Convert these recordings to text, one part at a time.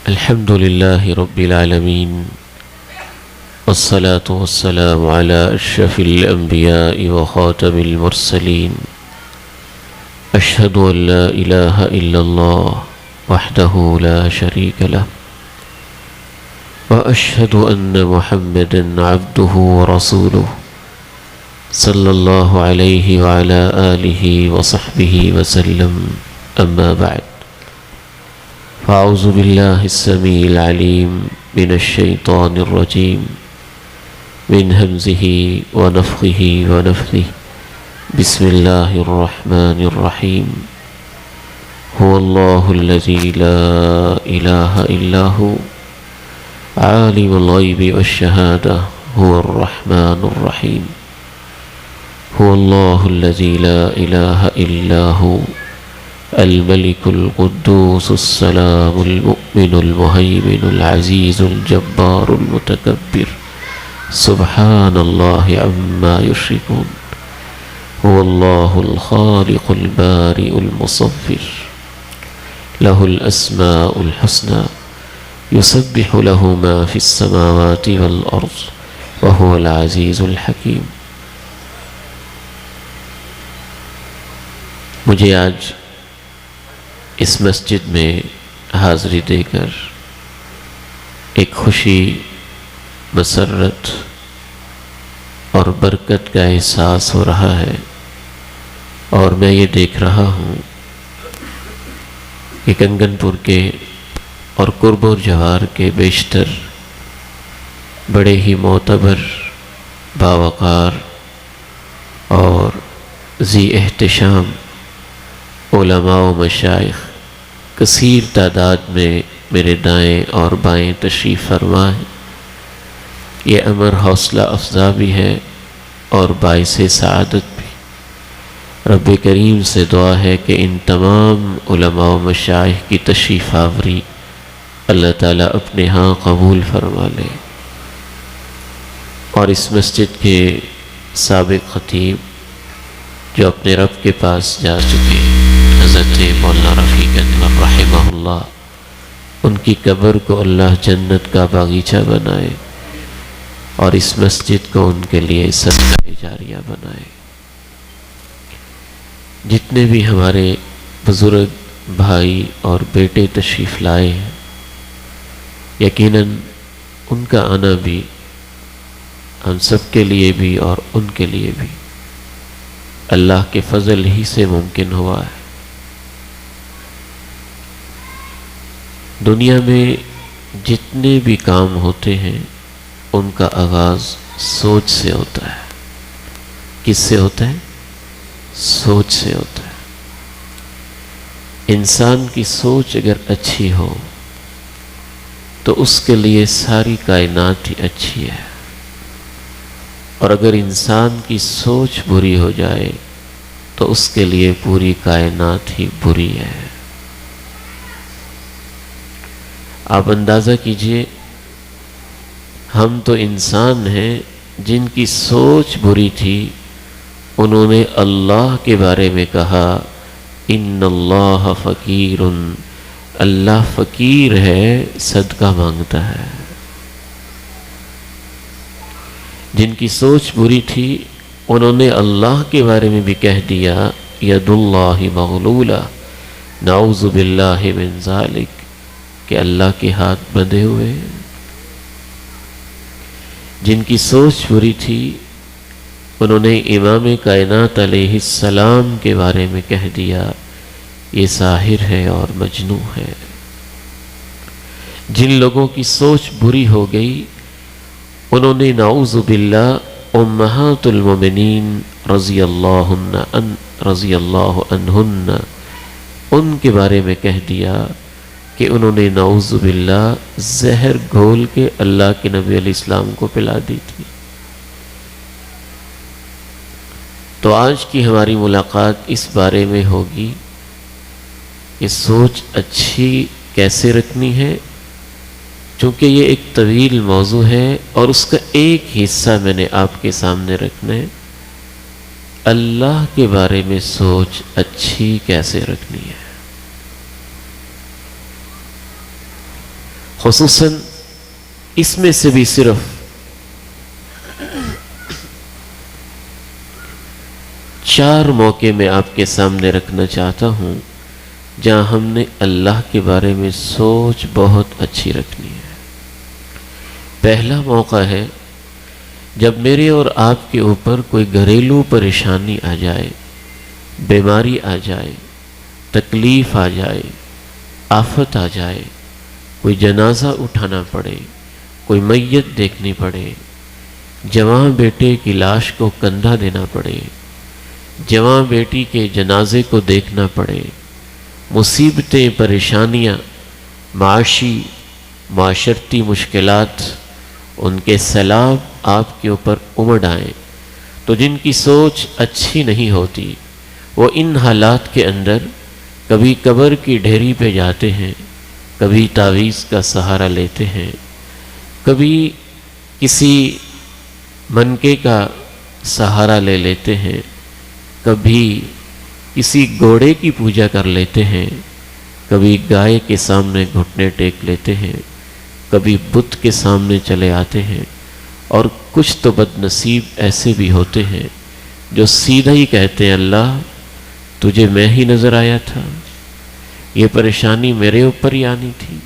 الحمد لله رب العالمين والصلاة والسلام على أشرف الأنبياء وخاتم المرسلين أشهد أن لا إله إلا الله وحده لا شريك له وأشهد أن محمدًا عبده ورسوله صلى الله عليه وعلى آله وصحبه وسلم أما بعد فأعوذ بالله السميع العليم من الشيطان الرجيم من همزه ونفخه ونفثه بسم الله الرحمن الرحيم هو الله الذي لا إله إلا هو عالم الغيب والشهادة هو الرحمن الرحيم هو الله الذي لا إله إلا هو الملك القدوس السلام المؤمن المهيمن العزيز الجبار المتكبر سبحان الله عما يشركون هو الله الخالق البارئ المصور له الأسماء الحسنى يسبح له ما في السماوات والأرض وهو العزيز الحكيم. مجھے آج اس مسجد میں حاضری دے کر ایک خوشی، مسرت اور برکت کا احساس ہو رہا ہے، اور میں یہ دیکھ رہا ہوں کہ کنگن پور کے اور قرب اور جوار کے بیشتر بڑے ہی معتبر، باوقار اور ذی احتشام علماء و مشائخ کثیر تعداد میں میرے دائیں اور بائیں تشریف فرما ہے. یہ امر حوصلہ افزا بھی ہے اور باعث سعادت بھی. رب کریم سے دعا ہے کہ ان تمام علماء و مشائخ کی تشریف آوری اللہ تعالیٰ اپنے ہاں قبول فرما لے، اور اس مسجد کے سابق خطیب جو اپنے رب کے پاس جا چکے حضرت مولانا رفیق انور رحمہ اللہ، ان کی قبر کو اللہ جنت کا باغیچہ بنائے اور اس مسجد کو ان کے لیے صدقہ جاریہ بنائے. جتنے بھی ہمارے بزرگ بھائی اور بیٹے تشریف لائے ہیں، یقیناً ان کا آنا بھی ہم سب کے لیے بھی اور ان کے لیے بھی اللہ کے فضل ہی سے ممکن ہوا ہے. دنیا میں جتنے بھی کام ہوتے ہیں ان کا آغاز سوچ سے ہوتا ہے. کس سے ہوتا ہے؟ سوچ سے ہوتا ہے. انسان کی سوچ اگر اچھی ہو تو اس کے لیے ساری کائنات ہی اچھی ہے، اور اگر انسان کی سوچ بری ہو جائے تو اس کے لیے پوری کائنات ہی بری ہے. آپ اندازہ کیجئے، ہم تو انسان ہیں جن کی سوچ بری تھی، انہوں نے اللہ کے بارے میں کہا ان اللہ فقیر، اللہ فقیر ہے، صدقہ مانگتا ہے. جن کی سوچ بری تھی انہوں نے اللہ کے بارے میں بھی کہہ دیا ید اللہ مغلولہ، نعوذ باللہ من ذالک، کہ اللہ کے ہاتھ بندھے ہوئے ہیں. جن کی سوچ بری تھی انہوں نے امام کائنات علیہ السلام کے بارے میں کہہ دیا یہ ساحر ہے اور مجنون ہے. جن لوگوں کی سوچ بری ہو گئی انہوں نے نعوذ باللہ امہات المومنین رضی اللہ عنہن ان کے بارے میں کہہ دیا کہ انہوں نے نعوذ باللہ زہر گھول کے اللہ کے نبی علیہ السلام کو پلا دی تھی. تو آج کی ہماری ملاقات اس بارے میں ہوگی کہ سوچ اچھی کیسے رکھنی ہے، چونکہ یہ ایک طویل موضوع ہے اور اس کا ایک حصہ میں نے آپ کے سامنے رکھنا ہے. اللہ کے بارے میں سوچ اچھی کیسے رکھنی ہے. خصوصاً اس میں سے بھی صرف 4 موقع میں آپ کے سامنے رکھنا چاہتا ہوں جہاں ہم نے اللہ کے بارے میں سوچ بہت اچھی رکھنی ہے۔ پہلا موقع ہے جب میرے اور آپ کے اوپر کوئی گھریلو پریشانی آ جائے، بیماری آ جائے، تکلیف آ جائے، آفت آ جائے، کوئی جنازہ اٹھانا پڑے، کوئی میت دیکھنی پڑے، جوان بیٹے کی لاش کو کندھا دینا پڑے، جوان بیٹی کے جنازے کو دیکھنا پڑے، مصیبتیں، پریشانیاں، معاشی معاشرتی مشکلات، ان کے سیلاب آپ کے اوپر امڑ آئیں، تو جن کی سوچ اچھی نہیں ہوتی وہ ان حالات کے اندر کبھی قبر کی ڈھیری پہ جاتے ہیں، کبھی تعویذ کا سہارا لیتے ہیں، کبھی کسی منکے کا سہارا لے لیتے ہیں، کبھی کسی گھوڑے کی پوجا کر لیتے ہیں، کبھی گائے کے سامنے گھٹنے ٹیک لیتے ہیں، کبھی بت کے سامنے چلے آتے ہیں، اور کچھ تو بد نصیب ایسے بھی ہوتے ہیں جو سیدھا ہی کہتے ہیں اللہ تجھے میں ہی نظر آیا تھا، یہ پریشانی میرے اوپر ہی آنی تھی،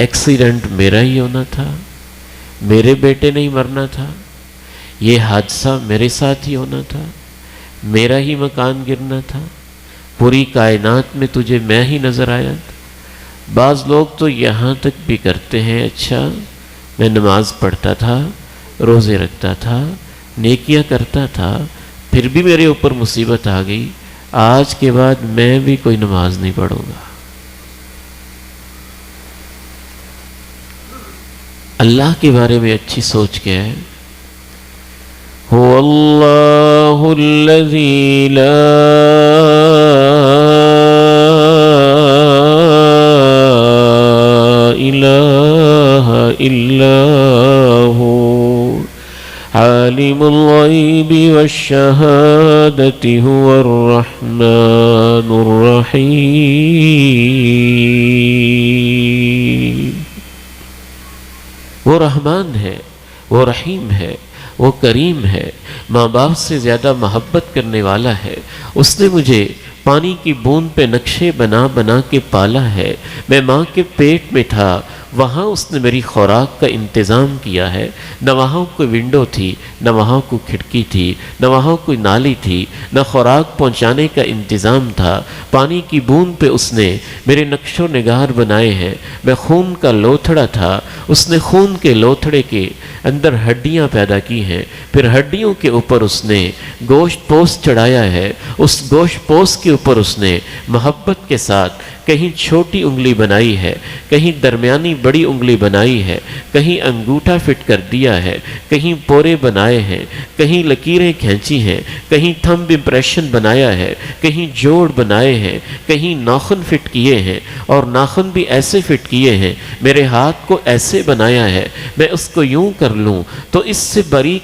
ایکسیڈنٹ میرا ہی ہونا تھا، میرے بیٹے نہیں مرنا تھا، یہ حادثہ میرے ساتھ ہی ہونا تھا، میرا ہی مکان گرنا تھا، پوری کائنات میں تجھے میں ہی نظر آیا تھا۔ بعض لوگ تو یہاں تک بھی کرتے ہیں، اچھا میں نماز پڑھتا تھا، روزے رکھتا تھا، نیکیاں کرتا تھا، پھر بھی میرے اوپر مصیبت آ گئی، آج کے بعد میں بھی کوئی نماز نہیں پڑھوں گا۔ اللہ کے بارے میں اچھی سوچ کیا ہے؟ هو اللہ الذی لا الہ الا هو عالم الغیب والشہادۃ هو الرحمن الرحیم۔ وہ رحمان ہے، وہ رحیم ہے، وہ کریم ہے، ماں باپ سے زیادہ محبت کرنے والا ہے۔ اس نے مجھے پانی کی بوند پہ نقشے بنا بنا کے پالا ہے، میں ماں کے پیٹ میں تھا، وہاں اس نے میری خوراک کا انتظام کیا ہے، نہ وہاں کوئی ونڈو تھی، نہ وہاں کوئی کھڑکی تھی، نہ وہاں کوئی نالی تھی، نہ خوراک پہنچانے کا انتظام تھا، پانی کی بوند پہ اس نے میرے نقش و نگار بنائے ہیں، میں خون کا لوتھڑا تھا، اس نے خون کے لوتھڑے کے اندر ہڈیاں پیدا کی ہیں، پھر ہڈیوں کے اوپر اس نے گوشت پوست چڑھایا ہے، اس گوشت پوست کے اوپر اس نے محبت کے ساتھ کہیں چھوٹی انگلی بنائی ہے، کہیں درمیانی بڑی انگلی بنائی ہے، کہیں انگوٹھا فٹ کر دیا ہے، کہیں پورے بنائے ہیں، کہیں لکیریں کھینچی ہیں، کہیں تھمب امپریشن بنایا ہے، کہیں جوڑ بنائے ہیں، کہیں ناخن فٹ کیے ہیں، اور ناخن بھی ایسے فٹ کیے ہیں، میرے ہاتھ کو ایسے بنایا ہے، میں اس کو یوں کر لوں تو اس سے باریک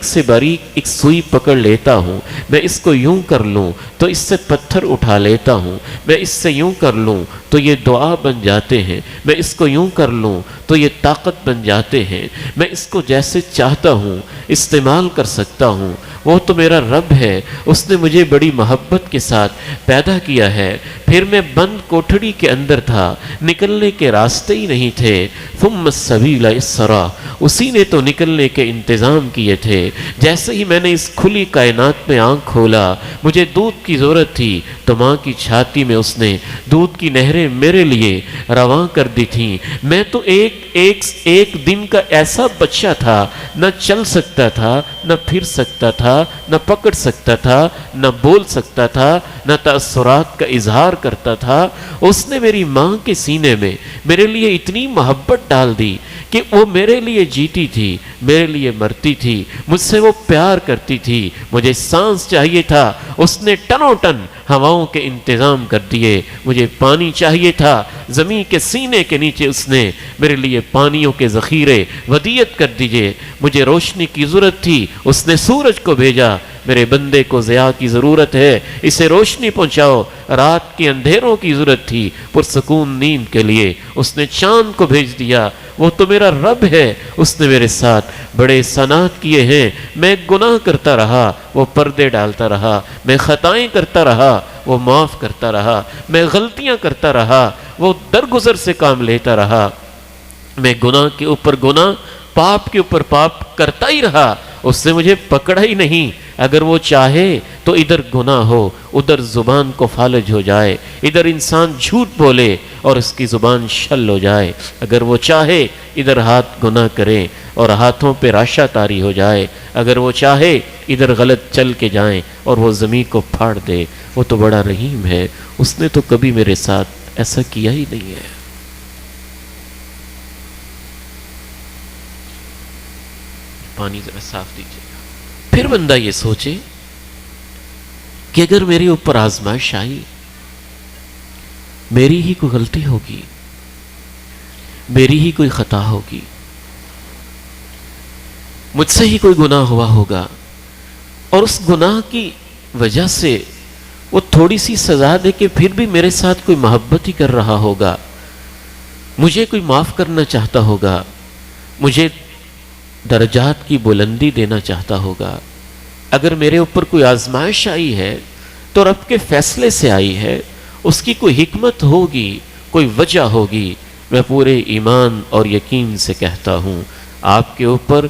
ایک سوئی پکڑ لیتا ہوں، میں اس کو یوں کر لوں تو اس سے پتھر اٹھا لیتا ہوں، میں اس سے یوں کر لوں تو یہ دعا بن جاتے ہیں، میں اس کو یوں کر لوں تو یہ طاقت بن جاتے ہیں، میں اس کو جیسے چاہتا ہوں استعمال کر سکتا ہوں۔ وہ تو میرا رب ہے، اس نے مجھے بڑی محبت کے ساتھ پیدا کیا ہے، پھر میں بند کوٹھڑی کے اندر تھا، نکلنے کے راستے ہی نہیں تھے، ثم السبیل یسرا، اسی نے تو نکلنے کے انتظام کیے تھے۔ جیسے ہی میں نے اس کھلی کائنات میں آنکھ کھولا، مجھے دودھ کی ضرورت تھی تو ماں کی چھاتی میں اس نے دودھ کی نہریں میرے لیے رواں کر دی تھیں۔ میں تو ایک دن کا ایسا بچہ تھا، نہ چل سکتا تھا، نہ پھر سکتا تھا، نہ پکڑ سکتا تھا، نہ بول سکتا تھا، نہ تأثرات کا اظہار کرتا تھا۔ اس نے میری ماں کے سینے میں میرے لیے اتنی محبت ڈال دی کہ وہ میرے لیے جیتی تھی، میرے لیے مرتی تھی، مجھ سے وہ پیار کرتی تھی، مجھے سانس چاہیے تھا، اس نے ٹنوں ٹن ہواؤں کے انتظام کر دیے، مجھے پانی چاہیے تھا، زمین کے سینے کے نیچے اس نے میرے لیے پانیوں کے ذخیرے ودیعت کر دیے، مجھے روشنی کی ضرورت تھی، اس نے سورج کو بھیجا میرے بندے کو ضیاء کی ضرورت ہے، اسے روشنی پہنچاؤ۔ رات کے اندھیروں کی ضرورت تھی پرسکون نیند کے لیے، اس نے چاند کو بھیج دیا۔ وہ تو میرا رب ہے، اس نے میرے ساتھ بڑے احسانات کیے ہیں۔ میں گناہ کرتا رہا، وہ پردے ڈالتا رہا، میں خطائیں کرتا رہا، وہ معاف کرتا رہا، میں غلطیاں کرتا رہا، وہ درگزر سے کام لیتا رہا، میں گناہ کے اوپر گناہ، پاپ کے اوپر پاپ کرتا ہی رہا، اس نے مجھے پکڑا ہی نہیں۔ اگر وہ چاہے تو ادھر گناہ ہو، ادھر زبان کو فالج ہو جائے، ادھر انسان جھوٹ بولے اور اس کی زبان شل ہو جائے۔ اگر وہ چاہے ادھر ہاتھ گناہ کرے اور ہاتھوں پہ راشا تاری ہو جائے، اگر وہ چاہے ادھر غلط چل کے جائیں اور وہ زمین کو پھاڑ دے۔ وہ تو بڑا رحیم ہے، اس نے تو کبھی میرے ساتھ ایسا کیا ہی نہیں ہے۔ پانی ذرا صاف دیجیے گا۔ پھر بندہ یہ سوچے کہ اگر میرے اوپر آزمائش آئی، میری ہی کوئی غلطی ہوگی، میری ہی کوئی خطا ہوگی، مجھ سے ہی کوئی گناہ ہوا ہوگا، اور اس گناہ کی وجہ سے وہ تھوڑی سی سزا دے کہ پھر بھی میرے ساتھ کوئی محبت ہی کر رہا ہوگا، مجھے کوئی معاف کرنا چاہتا ہوگا، مجھے درجات کی بلندی دینا چاہتا ہوگا۔ اگر میرے اوپر کوئی آزمائش آئی ہے تو رب کے فیصلے سے آئی ہے، اس کی کوئی حکمت ہوگی، کوئی وجہ ہوگی۔ میں پورے ایمان اور یقین سے کہتا ہوں، آپ کے اوپر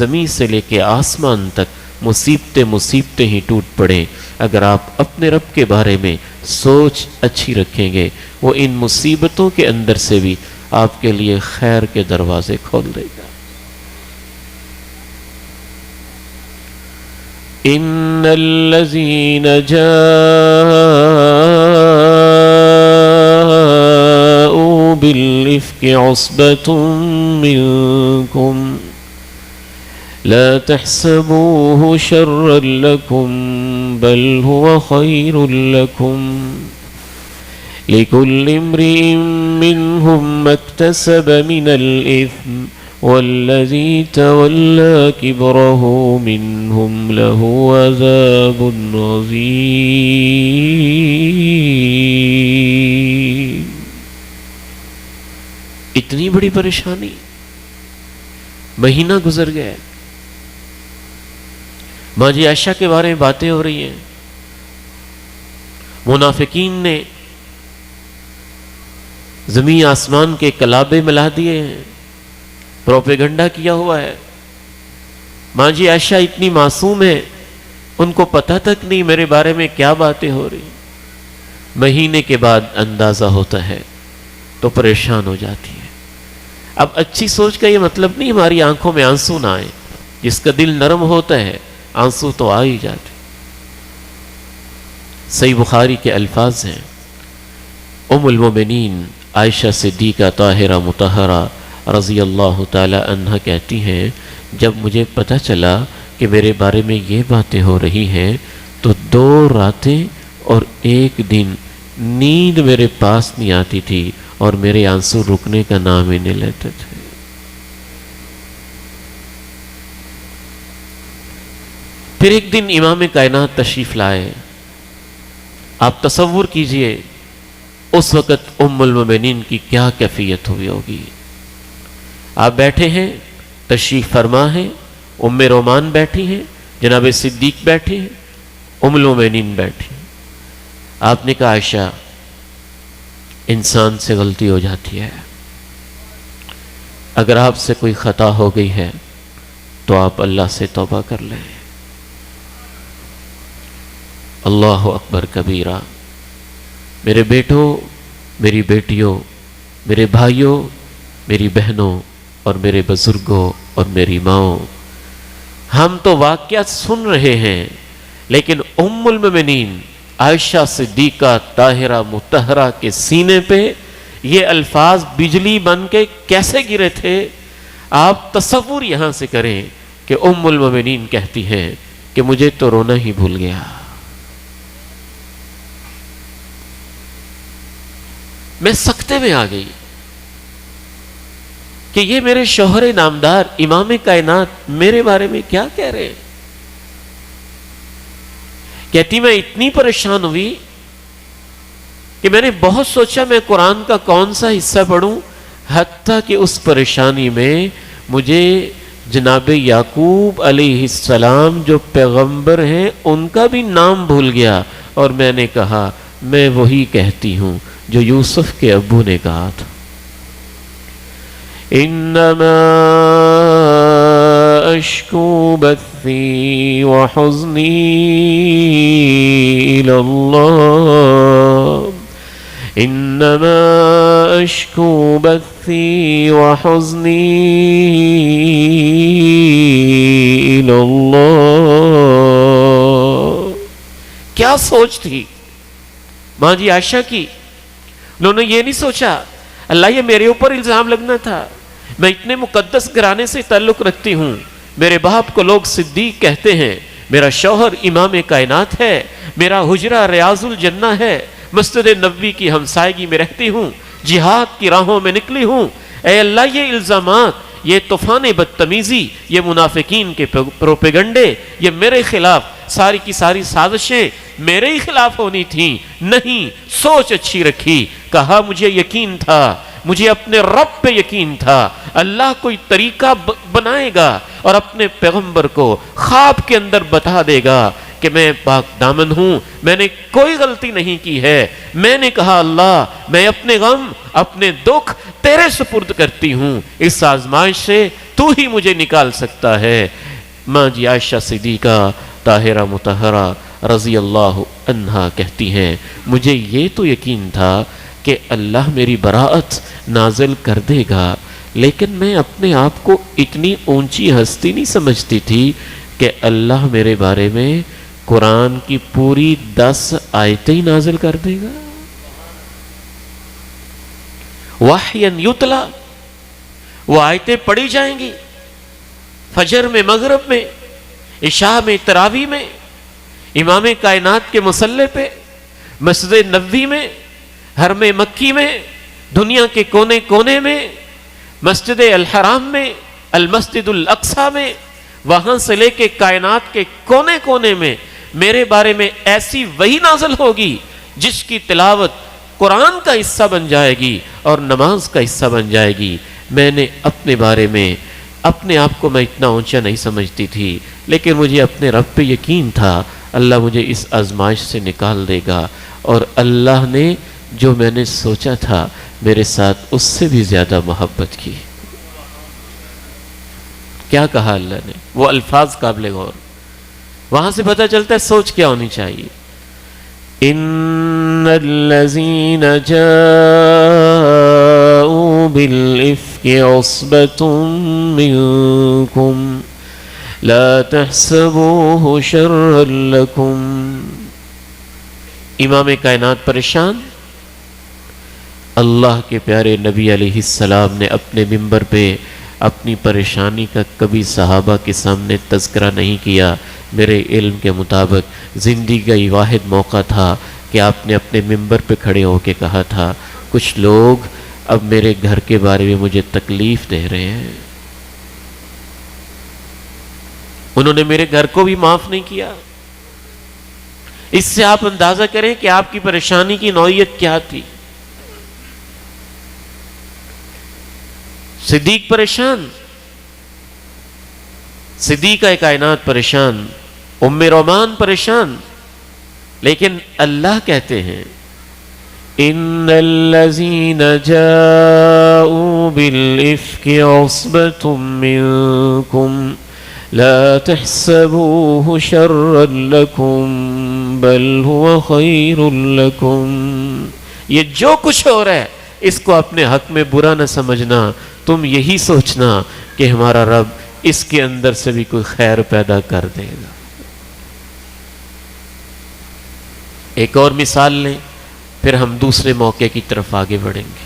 زمین سے لے کے آسمان تک مصیبتیں ہی ٹوٹ پڑیں، اگر آپ اپنے رب کے بارے میں سوچ اچھی رکھیں گے، وہ ان مصیبتوں کے اندر سے بھی آپ کے لیے خیر کے دروازے کھول دے گا۔ ان الذين جاءوا بالإفك عصبة منكم لا تحسبوه شرا لكم بل هو خير لكم لكل امرئ منهم ما اكتسب من الإثم والذي تولى كبره منهم له عذاب عظيم۔ اتنی بڑی پریشانی، مہینہ گزر گیا، ماں جی عائشہ کے بارے میں باتیں ہو رہی ہیں، منافقین نے زمین آسمان کے کلابے ملا دیے ہیں، پروپیگنڈا کیا ہوا ہے۔ ماں جی عائشہ اتنی معصوم ہے، ان کو پتہ تک نہیں میرے بارے میں کیا باتیں ہو رہی۔ مہینے کے بعد اندازہ ہوتا ہے تو پریشان ہو جاتی ہے۔ اب اچھی سوچ کا یہ مطلب نہیں ہماری آنکھوں میں آنسو نہ آئے، جس کا دل نرم ہوتا ہے آنسو تو آ ہی جاتے۔ صحیح بخاری کے الفاظ ہیں، ام المومنین عائشہ صدیقہ طاہرہ مطہرہ رضی اللہ تعالی عنہ کہتی ہیں، جب مجھے پتہ چلا کہ میرے بارے میں یہ باتیں ہو رہی ہیں تو 2 راتیں اور 1 دن نیند میرے پاس نہیں آتی تھی اور میرے آنسو رکنے کا نام ہی نہیں لیتے تھے۔ پھر ایک دن امام کائنات تشریف لائے۔ آپ تصور کیجئے اس وقت ام المومنین کی کیا کیفیت ہوئی ہوگی۔ آپ بیٹھے ہیں، تشریف فرما ہے، ام رومان بیٹھی ہیں، جناب صدیق بیٹھے ہیں، ام المومنین بیٹھی ہیں۔ آپ نے کہا عائشہ، انسان سے غلطی ہو جاتی ہے، اگر آپ سے کوئی خطا ہو گئی ہے تو آپ اللہ سے توبہ کر لیں۔ اللہ اکبر کبیرہ۔ میرے بیٹوں، میری بیٹیوں، میرے بھائیوں، میری بہنوں اور میرے بزرگوں اور میری ماؤں، ہم تو واقعات سن رہے ہیں، لیکن ام المومنین عائشہ صدیقہ طاہرہ مطہرہ کے سینے پہ یہ الفاظ بجلی بن کے کیسے گرے تھے۔ آپ تصور یہاں سے کریں کہ ام المومنین کہتی ہیں کہ مجھے تو رونا ہی بھول گیا، میں سکتے میں آ گئی کہ یہ میرے شوہر نامدار امام کائنات میرے بارے میں کیا کہہ رہے ہیں۔ کہتی میں اتنی پریشان ہوئی کہ میں نے بہت سوچا میں قرآن کا کون سا حصہ پڑھوں، حتیٰ کہ اس پریشانی میں مجھے جناب یعقوب علیہ السلام جو پیغمبر ہیں ان کا بھی نام بھول گیا، اور میں نے کہا میں وہی کہتی ہوں جو یوسف کے ابو نے کہا تھا، انما اشکو بثی وحزنی الی اللہ، انما اشکو بثی وحزنی الی اللہ۔ کیا سوچ تھی ماں جی عائشہ کی؟ انہوں نے یہ نہیں سوچا اللہ یہ میرے اوپر الزام لگنا تھا، میں اتنے مقدس گھرانے سے تعلق رکھتی ہوں، میرے باپ کو لوگ صدیق کہتے ہیں، میرا شوہر امام کائنات ہے، میرا حجرہ ریاض الجنہ ہے، مسجد نبوی کی ہمسائیگی میں رہتی ہوں، جہاد کی راہوں میں نکلی ہوں، اے اللہ یہ الزامات، یہ طوفان بدتمیزی، یہ منافقین کے پروپیگنڈے، یہ میرے خلاف ساری کی ساری سازشیں میرے ہی خلاف ہونی تھیں، نہیں، سوچ اچھی رکھی، کہا مجھے یقین تھا، مجھے اپنے رب پہ یقین تھا، اللہ کوئی طریقہ بنائے گا اور اپنے پیغمبر کو خواب کے اندر بتا دے گا کہ میں پاک دامن ہوں، میں نے کوئی غلطی نہیں کی ہے، میں نے کہا اللہ میں اپنے غم اپنے دکھ تیرے سپرد کرتی ہوں، اس آزمائش سے تو ہی مجھے نکال سکتا ہے۔ ماں جی عائشہ صدیقہ طاہرہ مطہرہ رضی اللہ عنہا کہتی ہیں مجھے یہ تو یقین تھا کہ اللہ میری براءت نازل کر دے گا، لیکن میں اپنے آپ کو اتنی اونچی ہستی نہیں سمجھتی تھی کہ اللہ میرے بارے میں قرآن کی پوری 10 آیتیں ہی نازل کر دے گا، وحیًا یتلا، وہ آیتیں پڑھی جائیں گی فجر میں، مغرب میں، عشاء میں، تراویح میں، امام کائنات کے مصلی پہ، مسجد نبوی میں، حرم مکی میں، دنیا کے کونے کونے میں، مسجد الحرام میں، المسجد الاقصی میں، وہاں سے لے کے کائنات کے کونے کونے میں میرے بارے میں ایسی وحی نازل ہوگی جس کی تلاوت قرآن کا حصہ بن جائے گی اور نماز کا حصہ بن جائے گی۔ میں نے اپنے بارے میں اپنے آپ کو میں اتنا اونچا نہیں سمجھتی تھی، لیکن مجھے اپنے رب پہ یقین تھا اللہ مجھے اس آزمائش سے نکال دے گا، اور اللہ نے جو میں نے سوچا تھا میرے ساتھ اس سے بھی زیادہ محبت کی۔ کیا کہا اللہ نے، وہ الفاظ قابل غور، وہاں سے پتہ چلتا ہے سوچ کیا ہونی چاہیے۔ ان الذين جاءوا بالإفك عصبة منكم لا تحسبوه شرا لكم۔ امام کائنات پریشان، اللہ کے پیارے نبی علیہ السلام نے اپنے منبر پہ اپنی پریشانی کا کبھی صحابہ کے سامنے تذکرہ نہیں کیا۔ میرے علم کے مطابق زندگی کا یہ واحد موقع تھا کہ آپ نے اپنے منبر پہ کھڑے ہو کے کہا تھا کچھ لوگ اب میرے گھر کے بارے میں مجھے تکلیف دے رہے ہیں، انہوں نے میرے گھر کو بھی معاف نہیں کیا۔ اس سے آپ اندازہ کریں کہ آپ کی پریشانی کی نوعیت کیا تھی۔ صدیق پریشان، صدیقہ کائنات پریشان، ام رومان پریشان، لیکن اللہ کہتے ہیں ان الذین جاءوا بالافک عصبۃ منکم لا تحسبوه شرا لکم بل هو خیر لکم۔ یہ جو کچھ ہو رہا ہے اس کو اپنے حق میں برا نہ سمجھنا، تم یہی سوچنا کہ ہمارا رب اس کے اندر سے بھی کوئی خیر پیدا کر دے گا۔ ایک اور مثال لیں پھر ہم دوسرے موقع کی طرف آگے بڑھیں گے۔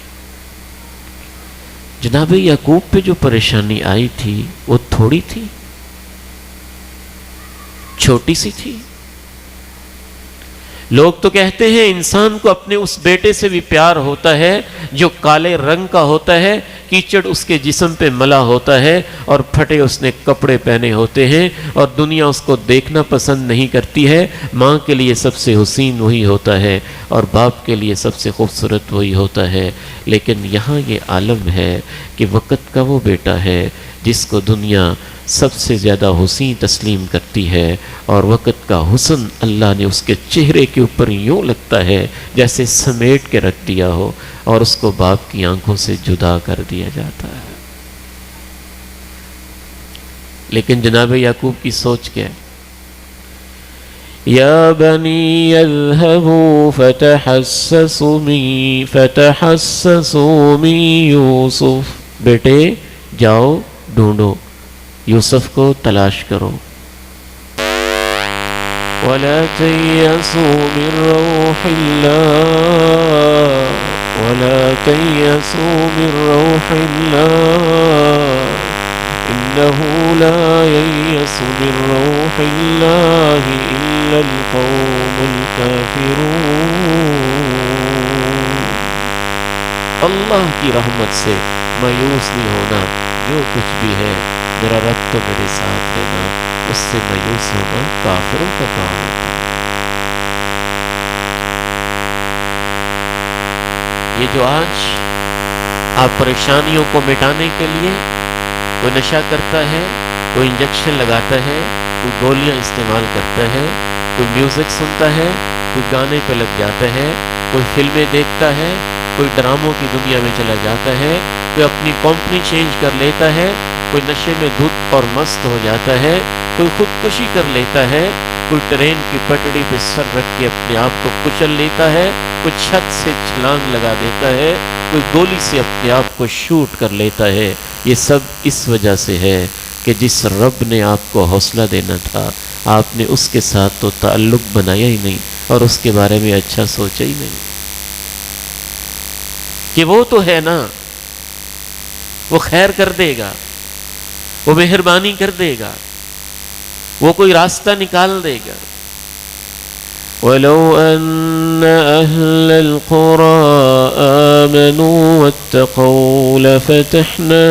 جناب یعقوب پہ جو پریشانی آئی تھی وہ تھوڑی تھی، چھوٹی سی تھی۔ لوگ تو کہتے ہیں انسان کو اپنے اس بیٹے سے بھی پیار ہوتا ہے جو کالے رنگ کا ہوتا ہے کیچڑ اس کے جسم پہ ملا ہوتا ہے اور پھٹے اس نے کپڑے پہنے ہوتے ہیں اور دنیا اس کو دیکھنا پسند نہیں کرتی ہے. ماں کے لیے سب سے حسین وہی ہوتا ہے اور باپ کے لیے سب سے خوبصورت وہی ہوتا ہے. لیکن یہاں یہ عالم ہے کہ وقت کا وہ بیٹا ہے جس کو دنیا سب سے زیادہ حسین تسلیم کرتی ہے اور وقت کا حسن اللہ نے اس کے چہرے کے اوپر یوں لگتا ہے جیسے سمیٹ کے رکھ دیا ہو اور اس کو باپ کی آنکھوں سے جدا کر دیا جاتا ہے. لیکن جناب یعقوب کی سوچ کیا ہے؟ یا بنی اذهبوا فتحسسوا من یوسف، بیٹے جاؤ ڈھونڈو یوسف کو تلاش کرو. وَلَا تَيْأَسُوا مِن رَّوْحِ اللَّهِ إِنَّهُ لَا يَيْأَسُ مِن رَّوْحِ اللَّهِ إِلَّا الْقَوْمُ الْكَافِرُونَ. اللہ کی رحمت سے مایوس نہیں ہونا. جو کچھ بھی ہے میرا رب تو میرے ساتھ ہے نا، اس سے مایوس ہونا کافروں کا کام ہوتا ہے. یہ جو آج آپ پریشانیوں کو مٹانے کے لیے کوئی نشہ کرتا ہے، کوئی انجیکشن لگاتا ہے، کوئی گولیاں استعمال کرتا ہے، کوئی میوزک سنتا ہے، کوئی گانے پہ لگ جاتا ہے، کوئی فلمیں دیکھتا ہے، کوئی ڈراموں کی دنیا میں چلا جاتا ہے، کوئی اپنی کمپنی چینج کر لیتا ہے، کوئی نشے میں دھت اور مست ہو جاتا ہے، کوئی خودکشی کر لیتا ہے، کوئی ٹرین کی پٹڑی پہ سر رکھ کے اپنے آپ کو کچل لیتا ہے، کوئی چھت سے چھلانگ لگا دیتا ہے، کوئی گولی سے اپنے آپ کو شوٹ کر لیتا ہے. یہ سب اس وجہ سے ہے کہ جس رب نے آپ کو حوصلہ دینا تھا آپ نے اس کے ساتھ تو تعلق بنایا ہی نہیں اور اس کے بارے میں اچھا سوچا ہی نہیں کہ وہ تو ہے نا، وہ خیر کر دے گا، وہ مہربانی کر دے گا، وہ کوئی راستہ نکال دے گا. وَلَوْ أَنَّ أَهْلَ الْقُرَىٰ آمَنُوا وَاتَّقَوْا لَفَتَحْنَا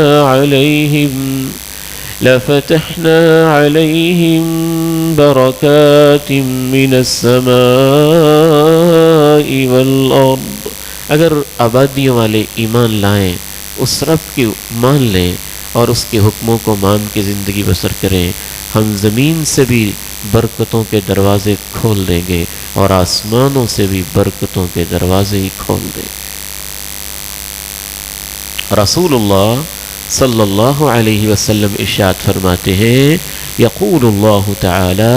عَلَيْهِمْ بَرَكَاتٍ مِّنَ السَّمَاءِ وَالْأَرْضِ. اگر آبادیوں والے ایمان لائیں، اس رب کی مان لیں اور اس کے حکموں کو مان کے زندگی بسر کریں، ہم زمین سے بھی برکتوں کے دروازے کھول دیں گے اور آسمانوں سے بھی برکتوں کے دروازے ہی کھول دیں. رسول اللہ صلی اللہ علیہ وسلم ارشاد فرماتے ہیں، یقول اللہ تعالی،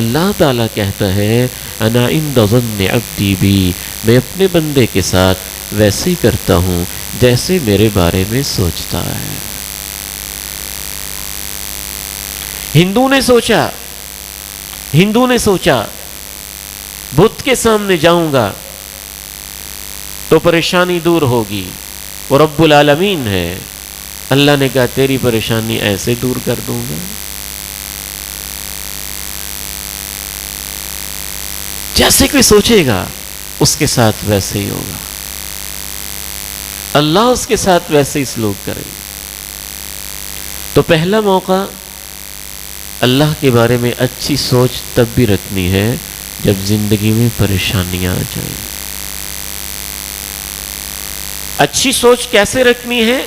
اللہ تعالیٰ کہتا ہے، انا عند ظن عبدی بی، میں اپنے بندے کے ساتھ ویسے ہی کرتا ہوں جیسے میرے بارے میں سوچتا ہے. ہندو نے سوچا بدھ کے سامنے جاؤں گا تو پریشانی دور ہوگی، وہ رب العالمین ہے. اللہ نے کہا تیری پریشانی ایسے دور کر دوں گا. جیسے کوئی سوچے گا اس کے ساتھ ویسے ہی ہوگا. اللہ اس کے ساتھ ویسے ہی سلوک کرے گا. تو پہلا موقع اللہ کے بارے میں اچھی سوچ تب بھی رکھنی ہے جب زندگی میں پریشانیاں آ جائیں. اچھی سوچ کیسے رکھنی ہے؟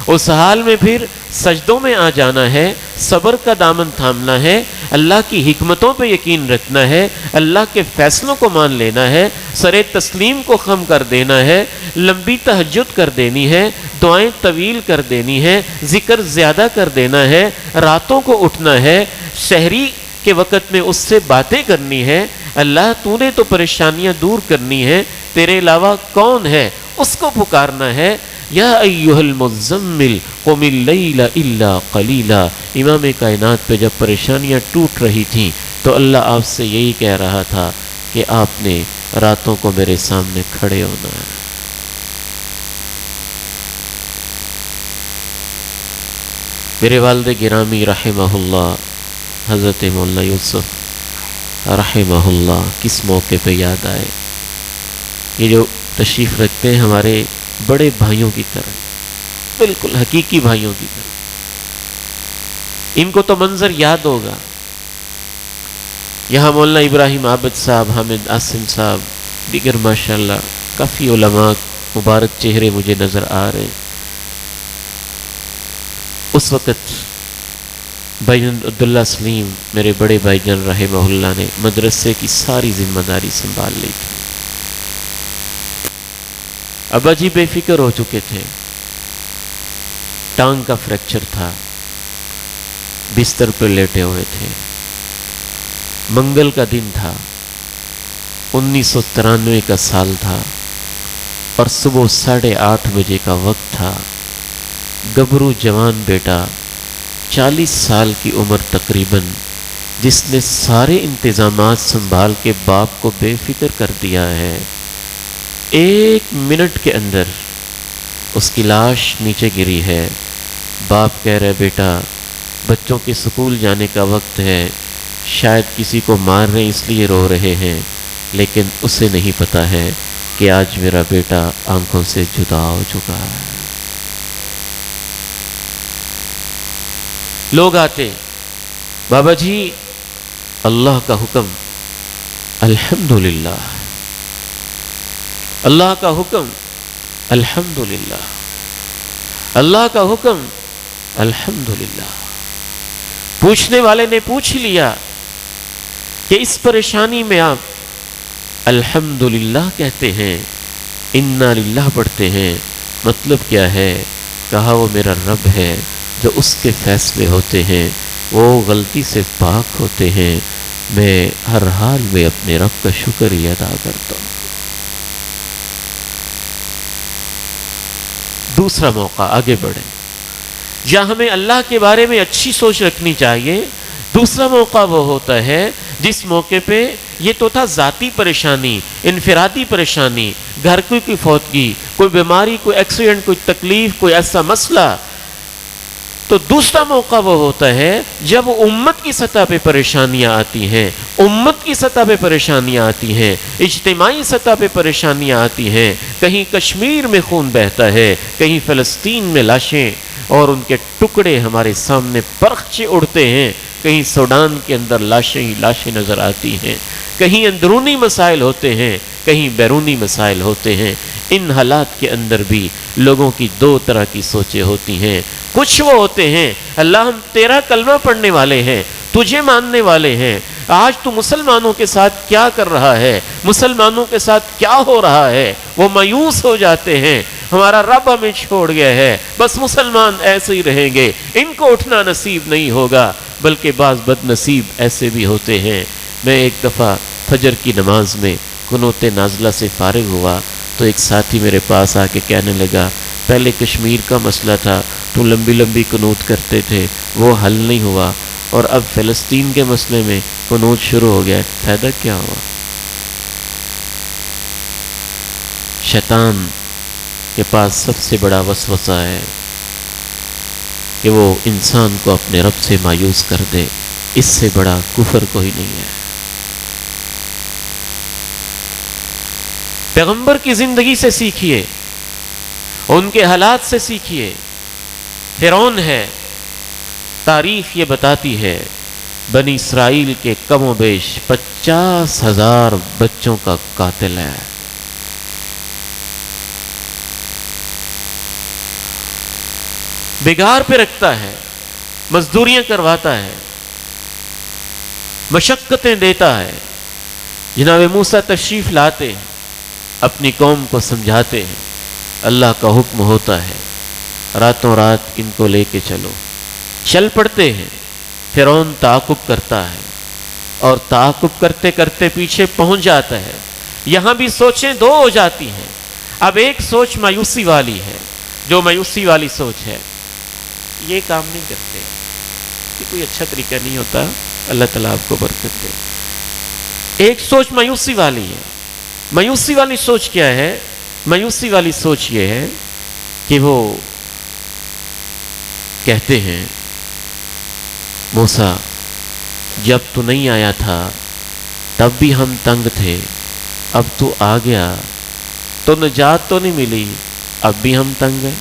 اس حال میں پھر سجدوں میں آ جانا ہے، صبر کا دامن تھامنا ہے، اللہ کی حکمتوں پہ یقین رکھنا ہے، اللہ کے فیصلوں کو مان لینا ہے، سر تسلیم کو خم کر دینا ہے، لمبی تہجد کر دینی ہے، دعائیں طویل کر دینی ہے، ذکر زیادہ کر دینا ہے، راتوں کو اٹھنا ہے، سحری کے وقت میں اس سے باتیں کرنی ہے. اللہ تو نے تو پریشانیاں دور کرنی ہے، تیرے علاوہ کون ہے، اس کو پکارنا ہے. یا ایھا المزمل قم اللیل الا قلیلا. امام کائنات پہ جب پریشانیاں ٹوٹ رہی تھیں تو اللہ آپ سے یہی کہہ رہا تھا کہ آپ نے راتوں کو میرے سامنے کھڑے ہونا ہے. میرے والد گرامی رحمہ اللہ حضرت مولانا یوسف رحمہ اللہ کس موقع پہ یاد آئے. یہ جو تشریف رکھتے ہیں ہمارے بڑے بھائیوں کی طرح. بالکل حقیقی بھائیوں کی طرح. ان کو تو منظر یاد ہوگا. یہاں مولانا ابراہیم عابد صاحب، حامد عاصم صاحب، دیگر ماشاءاللہ کافی علماء مبارک چہرے مجھے نظر آ رہے ہیں. اس وقت بھائی جان عبداللہ سلیم میرے بڑے بھائی جان رحمہ اللہ نے مدرسے کی ساری ذمہ داری سنبھال لی تھی. ابا جی بے فکر ہو چکے تھے، ٹانگ کا فریکچر تھا، بستر پہ لیٹے ہوئے تھے. منگل کا دن تھا، 1993 کا سال تھا، اور صبح 8:30 بجے کا وقت تھا. گبرو جوان بیٹا 40 سال کی عمر تقریباً، جس نے سارے انتظامات سنبھال کے باپ کو بے فکر کر دیا ہے، 1 منٹ کے اندر اس کی لاش نیچے گری ہے. باپ کہہ رہے بیٹا بچوں کے سکول جانے کا وقت ہے، شاید کسی کو مار رہے اس لیے رو رہے ہیں، لیکن اسے نہیں پتا ہے کہ آج میرا بیٹا آنکھوں سے جدا ہو چکا ہے. لوگ آتے، بابا جی اللہ کا حکم، الحمدللہ، اللہ کا حکم، الحمدللہ، اللہ کا حکم، الحمدللہ. پوچھنے والے نے پوچھ لیا کہ اس پریشانی میں آپ الحمدللہ کہتے ہیں، انا للہ پڑھتے ہیں، مطلب کیا ہے؟ کہا وہ میرا رب ہے، جو اس کے فیصلے ہوتے ہیں وہ غلطی سے پاک ہوتے ہیں. میں ہر حال میں اپنے رب کا شکر ہی ادا کرتا ہوں. دوسرا موقع، آگے بڑھیں. جہاں ہمیں اللہ کے بارے میں اچھی سوچ رکھنی چاہیے. دوسرا موقع وہ ہوتا ہے جس موقع پہ یہ تو تھا ذاتی پریشانی، انفرادی پریشانی، گھر کی فوتگی، کوئی بیماری، کوئی ایکسیڈنٹ، کوئی تکلیف، کوئی ایسا مسئلہ. تو دوسرا موقع وہ ہوتا ہے جب امت کی سطح پہ پریشانیاں آتی ہیں، امت کی سطح پہ پریشانیاں آتی ہیں، اجتماعی سطح پہ پریشانیاں آتی ہیں. کہیں کشمیر میں خون بہتا ہے، کہیں فلسطین میں لاشیں اور ان کے ٹکڑے ہمارے سامنے پرخچے اڑتے ہیں، کہیں سوڈان کے اندر لاشیں ہی لاشیں نظر آتی ہیں، کہیں اندرونی مسائل ہوتے ہیں، کہیں بیرونی مسائل ہوتے ہیں. ان حالات کے اندر بھی لوگوں کی 2 طرح کی سوچیں ہوتی ہیں. کچھ وہ ہوتے ہیں اللہ ہم تیرا کلمہ پڑھنے والے ہیں، تجھے ماننے والے ہیں، آج تو مسلمانوں کے ساتھ کیا کر رہا ہے، مسلمانوں کے ساتھ کیا ہو رہا ہے. وہ مایوس ہو جاتے ہیں، ہمارا رب ہمیں چھوڑ گیا ہے، بس مسلمان ایسے ہی رہیں گے، ان کو اٹھنا نصیب نہیں ہوگا. بلکہ بعض بد نصیب ایسے بھی ہوتے ہیں. میں ایک دفعہ فجر کی نماز میں قنوت نازلہ سے فارغ ہوا تو ایک ساتھی میرے پاس آ کے کہنے لگا پہلے کشمیر کا مسئلہ تھا، تو لمبی لمبی قنوت کرتے تھے، وہ حل نہیں ہوا، اور اب فلسطین کے مسئلے میں قنوت شروع ہو گیا، فائدہ کیا ہوا؟ شیطان کے پاس سب سے بڑا وسوسہ ہے کہ وہ انسان کو اپنے رب سے مایوس کر دے. اس سے بڑا کفر کوئی نہیں ہے. پیغمبر کی زندگی سے سیکھیے، ان کے حالات سے سیکھیے. فرعون ہے، تاریخ یہ بتاتی ہے بنی اسرائیل کے کم و بیش 50,000 بچوں کا قاتل ہے. بگار پہ رکھتا ہے، مزدوریاں کرواتا ہے، مشقتیں دیتا ہے. جناب موسیٰ تشریف لاتے ہیں، اپنی قوم کو سمجھاتے ہیں، اللہ کا حکم ہوتا ہے راتوں رات ان کو لے کے چلو. چل پڑتے ہیں. فرعون تعاقب کرتا ہے اور تعاقب کرتے کرتے پیچھے پہنچ جاتا ہے. یہاں بھی سوچیں 2 ہو جاتی ہیں. اب ایک سوچ مایوسی والی ہے، جو مایوسی والی سوچ ہے یہ کام نہیں کرتے، یہ کوئی اچھا طریقہ نہیں ہوتا، اللہ تعالیٰ آپ کو برکت دے. ایک سوچ مایوسی والی ہے. مایوسی والی سوچ کیا ہے؟ مایوسی والی سوچ یہ ہے کہ وہ کہتے ہیں موسیٰ جب تو نہیں آیا تھا تب بھی ہم تنگ تھے، اب تو آ گیا تو نجات تو نہیں ملی، اب بھی ہم تنگ ہیں.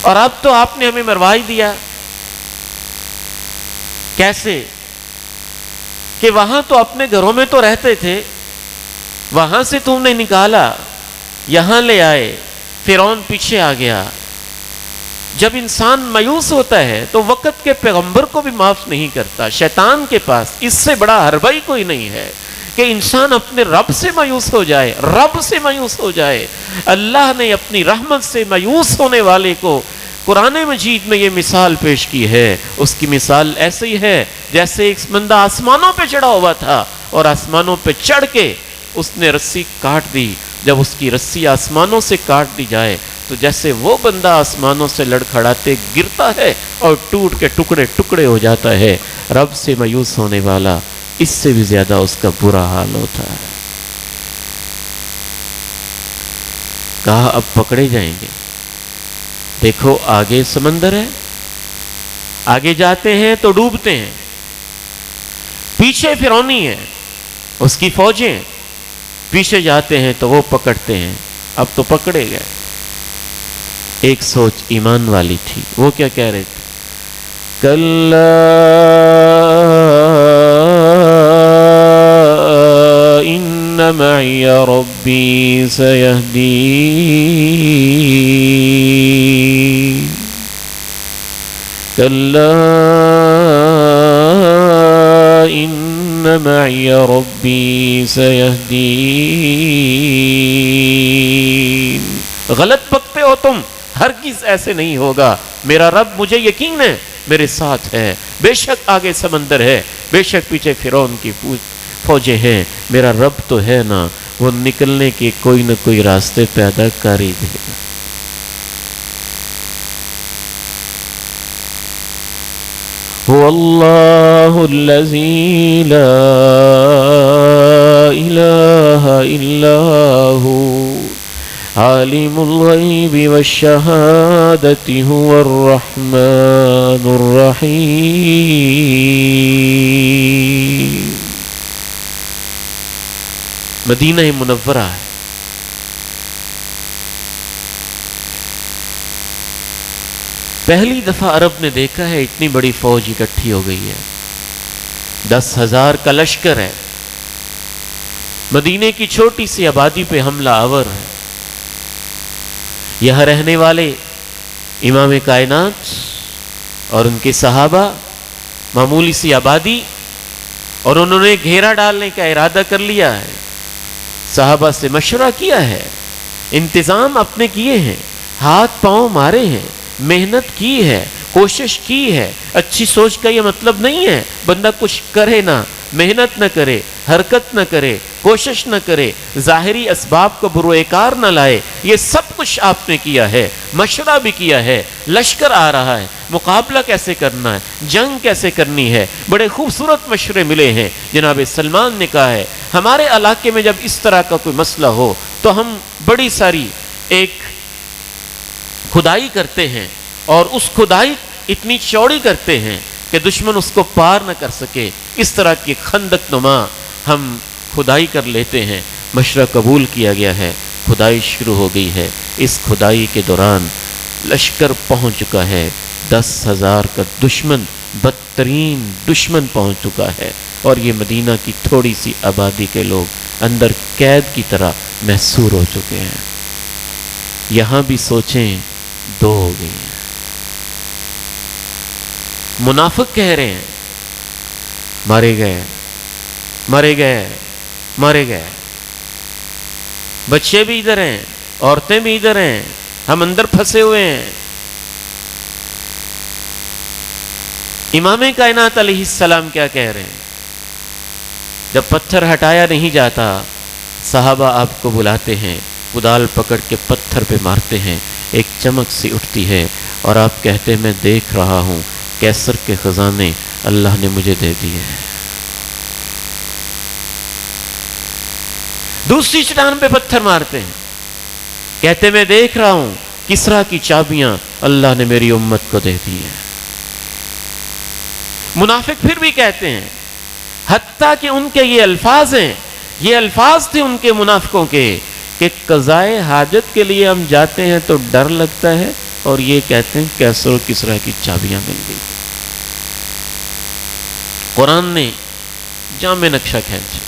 اور اب تو آپ نے ہمیں مروا ہی دیا. کیسے کہ وہاں تو اپنے گھروں میں تو رہتے تھے, وہاں سے تم نے نکالا, یہاں لے آئے, فرعون پیچھے آ گیا. جب انسان مایوس ہوتا ہے تو وقت کے پیغمبر کو بھی معاف نہیں کرتا. شیطان کے پاس اس سے بڑا حربہ ہی کوئی نہیں ہے کہ انسان اپنے رب سے مایوس ہو جائے, رب سے مایوس ہو جائے. اللہ نے اپنی رحمت سے مایوس ہونے والے کو قرآن مجید میں یہ مثال پیش کی ہے. اس کی مثال ایسے ہی ہے جیسے ایک بندہ آسمانوں پہ چڑھا ہوا تھا اور آسمانوں پہ چڑھ کے اس نے رسی کاٹ دی. جب اس کی رسی آسمانوں سے کاٹ دی جائے تو جیسے وہ بندہ آسمانوں سے لڑکھڑاتے گرتا ہے اور ٹوٹ کے ٹکڑے ٹکڑے ہو جاتا ہے, رب سے مایوس ہونے والا اس سے بھی زیادہ اس کا برا حال ہوتا ہے. کہا اب پکڑے جائیں گے. دیکھو آگے سمندر ہے, آگے جاتے ہیں تو ڈوبتے ہیں, پیچھے فرعونی ہے, اس کی فوجیں, پیچھے جاتے ہیں تو وہ پکڑتے ہیں. اب تو پکڑے گئے. ایک سوچ ایمان والی تھی, وہ کیا کہہ رہے تھے؟ کَلَّا إِنَّ مَعِيَ رَبِّي سَيَهْدِينِ. کَلَّا إِنَّ مَعِيَ رَبِّي سَيَهْدِينِ. غلط پکتے ہو تم, ہرگز ایسے نہیں ہوگا. میرا رب, مجھے یقین ہے, میرے ساتھ ہے. بے شک آگے سمندر ہے, بے شک پیچھے فرعون کی فوجیں ہیں, میرا رب تو ہے نا, وہ نکلنے کے کوئی نہ کوئی راستے پیدا کر ہی دے گا. هو الله الذي لا إله إلا هو عالم الغيب والشهادة هو الرحمن الرحيم. مدینہ منورہ ہے. پہلی دفعہ عرب نے دیکھا ہے اتنی بڑی فوج اکٹھی ہو گئی ہے. 10,000 کا لشکر ہے. مدینے کی چھوٹی سی آبادی پہ حملہ آور ہے. یہاں رہنے والے امام کائنات اور ان کے صحابہ, معمولی سی آبادی, اور انہوں نے گھیرا ڈالنے کا ارادہ کر لیا ہے. صحابہ سے مشورہ کیا ہے, انتظام اپنے کیے ہیں, ہاتھ پاؤں مارے ہیں, محنت کی ہے, کوشش کی ہے. اچھی سوچ کا یہ مطلب نہیں ہے بندہ کچھ کرے نہ, محنت نہ کرے, حرکت نہ کرے, کوشش نہ کرے, ظاہری اسباب کو بروئے کار نہ لائے. یہ سب کچھ آپ نے کیا ہے, مشورہ بھی کیا ہے. لشکر آ رہا ہے, مقابلہ کیسے کرنا ہے, جنگ کیسے کرنی ہے, بڑے خوبصورت مشورے ملے ہیں. جناب سلمان نے کہا ہے ہمارے علاقے میں جب اس طرح کا کوئی مسئلہ ہو تو ہم بڑی ساری ایک کھدائی کرتے ہیں, اور اس کھدائی اتنی چوڑی کرتے ہیں کہ دشمن اس کو پار نہ کر سکے. اس طرح کی خندق نما ہم کھدائی کر لیتے ہیں. مشورہ قبول کیا گیا ہے, کھدائی شروع ہو گئی ہے. اس کھدائی کے دوران لشکر پہنچ چکا ہے. 10,000 کا دشمن, بدترین دشمن پہنچ چکا ہے, اور یہ مدینہ کی تھوڑی سی آبادی کے لوگ اندر قید کی طرح محصور ہو چکے ہیں. یہاں بھی سوچیں دو ہو گئی ہیں. منافق کہہ رہے ہیں مارے گئے, مارے گئے, مارے گئے. بچے بھی ادھر ہیں, عورتیں بھی ادھر ہیں, ہم اندر پھنسے ہوئے ہیں. امام کائنات علیہ السلام کیا کہہ رہے ہیں؟ جب پتھر ہٹایا نہیں جاتا, صحابہ آپ کو بلاتے ہیں, کدال پکڑ کے پتھر پہ مارتے ہیں, ایک چمک سی اٹھتی ہے, اور آپ کہتے ہیں میں دیکھ رہا ہوں کیسر کے خزانے اللہ نے مجھے دے دیے ہیں. دوسری چٹان پہ پتھر مارتے ہیں, کہتے میں دیکھ رہا ہوں کسرا کی چابیاں اللہ نے میری امت کو دے دی ہیں. منافق پھر بھی کہتے ہیں, حتیٰ کہ ان کے یہ الفاظ ہیں, یہ الفاظ تھے ان کے منافقوں کے, کہ قضائے حاجت کے لیے ہم جاتے ہیں تو ڈر لگتا ہے, اور یہ کہتے ہیں کیسر و کسرا کی چابیاں مل گئی. قرآن نے جامع نقشہ کھینچا.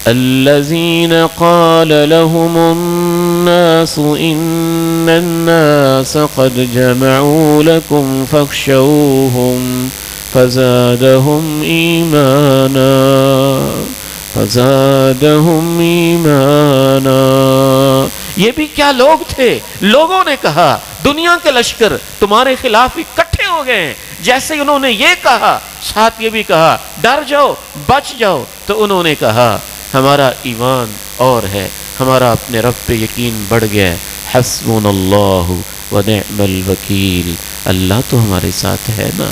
الذين قال لهم الناس إن الناس قد جمعوا لكم فاخشوهم فزادهم إيمانا. یہ بھی کیا لوگ تھے. لوگوں نے کہا دنیا کے لشکر تمہارے خلاف اکٹھے ہو گئے ہیں. جیسے انہوں نے یہ کہا ساتھ یہ بھی کہا ڈر جاؤ بچ جاؤ. تو انہوں نے کہا ہمارا ایمان اور ہے, ہمارا اپنے رب پہ یقین بڑھ گیا ہے. حسبنا اللہ ونعم الوکیل. اللہ تو ہمارے ساتھ ہے نا.